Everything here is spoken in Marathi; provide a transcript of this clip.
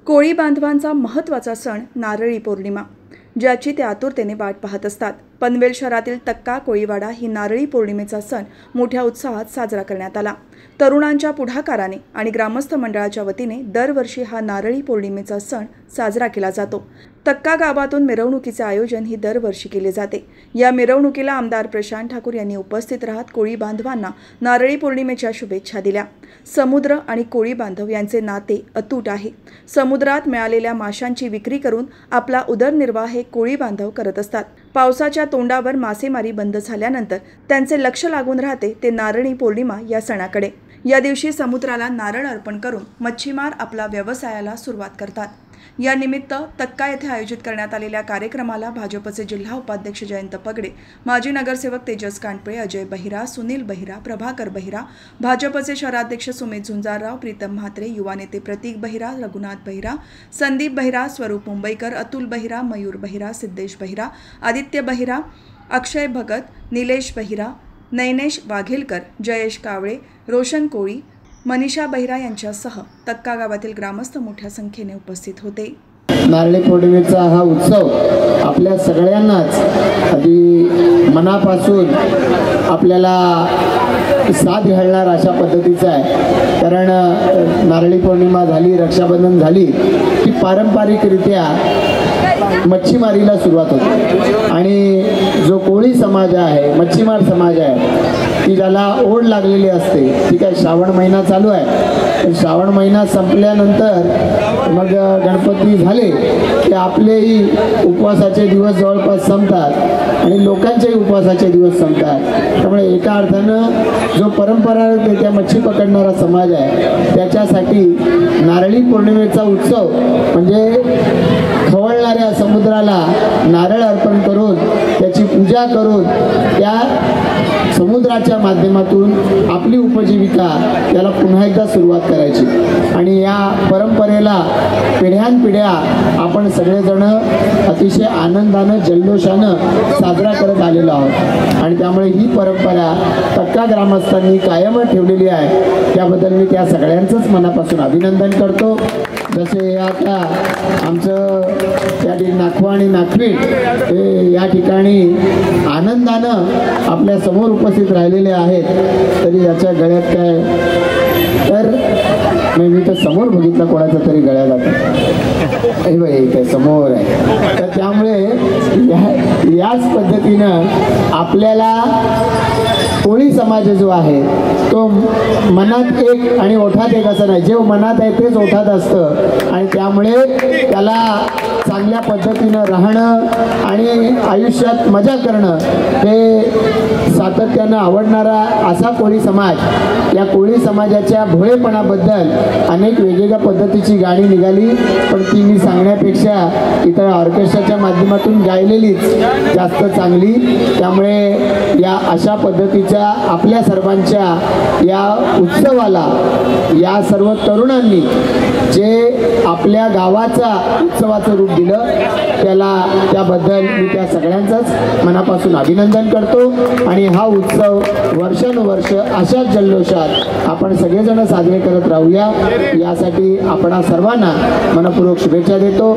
कोळी बांधवांचा महत्त्वाचा सण नारळी पौर्णिमा, ज्याची ते आतुरतेने वाट पाहत असतात। पनवेल शहरातील तक्का कोळीवाडा ही नारळी पौर्णिमेचा सण मोठ्या उत्साहात साजरा करण्यात आला। तरुणांच्या पुढाकाराने आणि ग्रामस्थ मंडळाच्या वतीने दरवर्षी हा नारळी पौर्णिमेचा सण साजरा केला जातो। तक्का गावातून मिरवणुकीचे आयोजन ही दरवर्षी केले जाते। या मिरवणुकीला आमदार प्रशांत ठाकूर यांनी उपस्थित राहत कोळी बांधवांना नारळी पौर्णिमेच्या शुभेच्छा दिल्या। समुद्र आणि कोळी बांधव यांचे नाते अतूट आहे। समुद्रात मिळालेल्या माशांची विक्री करून आपला उदरनिर्वाह हे कोळी बांधव करत असतात। पावसाच्या तोंडावर मासेमारी बंद झाल्यानंतर त्यांचे लक्ष लागून राहते ते नारळी पौर्णिमा या सणाकडे। या दिवशी समुद्राला नारळ अर्पण करून मच्छीमार आपला व्यवसायाला सुरुवात करतात। या निमित्त तक्का येथे आयोजित करण्यात आलेल्या कार्यक्रमाला भाजपचे जिल्हा उपाध्यक्ष जयंत पगडे, माजी नगरसेवक तेजस कांडपळे, अजय बहिरा, सुनील बहिरा, प्रभाकर बहिरा, भाजपचे शहराध्यक्ष सुमित झुंजारराव, प्रीतम म्हात्रे, युवा नेते प्रतीक बहिरा, रघुनाथ बहिरा, संदीप बहिरा, स्वरूप मुंबईकर, अतुल बहिरा, मयूर बहिरा, सिद्धेश बहिरा, आदित्य बहिरा, अक्षय भगत, निलेश बहिरा, नयनेश वाघेलकर, जयेश कावळे, रोशन कोळी, मनीषा बहिरा यांच्यासह तक्का गावातील ग्रामस्थ मोठ्या संख्येने उपस्थित होते। नारळी पौर्णिमेचा हा उत्सव आपल्या सगळ्यांनाच अगदी मनापासून आपल्याला साथ घालणार अशा पद्धतीचा आहे। कारण नारळी पौर्णिमा झाली, रक्षाबंधन झाली की पारंपरिकरित्या मच्छीमारीला सुरुवात होते आणि जो कोळी समाज आहे, मच्छीमार समाज आहे, की ज्याला ओढ लागलेली असते। ठीक आहे, श्रावण महिना चालू आहे, श्रावण महिना संपल्यानंतर मग गणपती झाले की आपलेही उपवासाचे दिवस जवळपास संपतात आणि लोकांचेही उपवासाचे दिवस संपतात। त्यामुळे एका अर्थानं जो परंपरागतरित्या मच्छी पकडणारा समाज आहे त्याच्यासाठी नारळी पौर्णिमेचा उत्सव म्हणजे खवळणाऱ्या समुद्राला नारळ अर्पण करून त्याची पूजा करून त्या समुद्राच्या माध्यमातून आपली उपजीविका याला पुन्हा एकदा सुरुवात करायची आणि या परंपरेला पिढ्यानपिढ्या आपण सगळेजण अतिशय आनंदानं जल्लोषानं साजरा करत आलेलो आहोत आणि त्यामुळे ही परंपरा तक्का ग्रामस्थांनी कायम ठेवलेली आहे। त्याबद्दल मी त्या सगळ्यांचंच मनापासून अभिनंदन करतो। जसे आता आमचं या ठिकाणी नाखवा आणि नाखवीट हे या ठिकाणी आनंदानं आपल्या समोर उपस्थित राहिलेले आहेत, तरी याच्या गळ्यात काय तर मी तर समोर बघितलं कोणाचा तरी गळ्यात आता हे बाई काय समोर आहे। तर त्यामुळे याच पद्धतीनं आपल्याला कोळी समाज जो आहे तो मनात एक आणि ओठात एक असं नाही, जे मनात आहे तेच ओठात असतं आणि त्यामुळे त्याला चांगल्या पद्धतीनं राहणं आणि आयुष्यात मजा करणं हे सातत्यानं आवडणारा असा कोळी समाज। या कोळी समाजाच्या भोळेपणाबद्दल अनेक वेगवेगळ्या पद्धतीची गाणी निघाली, पण ती मी सांगण्यापेक्षा इतर ऑर्केस्ट्राच्या माध्यमातून गायलेलीच जास्त चांगली। त्यामुळे या अशा पद्धतीच्या आपल्या सर्वांच्या या उत्सवाला या सर्व तरुणांनी जे आपल्या गावाचा उत्सवाचं रूप दिलं त्याबद्दल मी त्या सगळ्यांचंच मनापासून अभिनंदन करतो आणि हा उत्सव वर्षानुवर्ष अशाच जल्लोषात आपण सगळेजण साजरे करत राहूया यासाठी आपण सर्वांना मनपूर्वक शुभेच्छा देतो।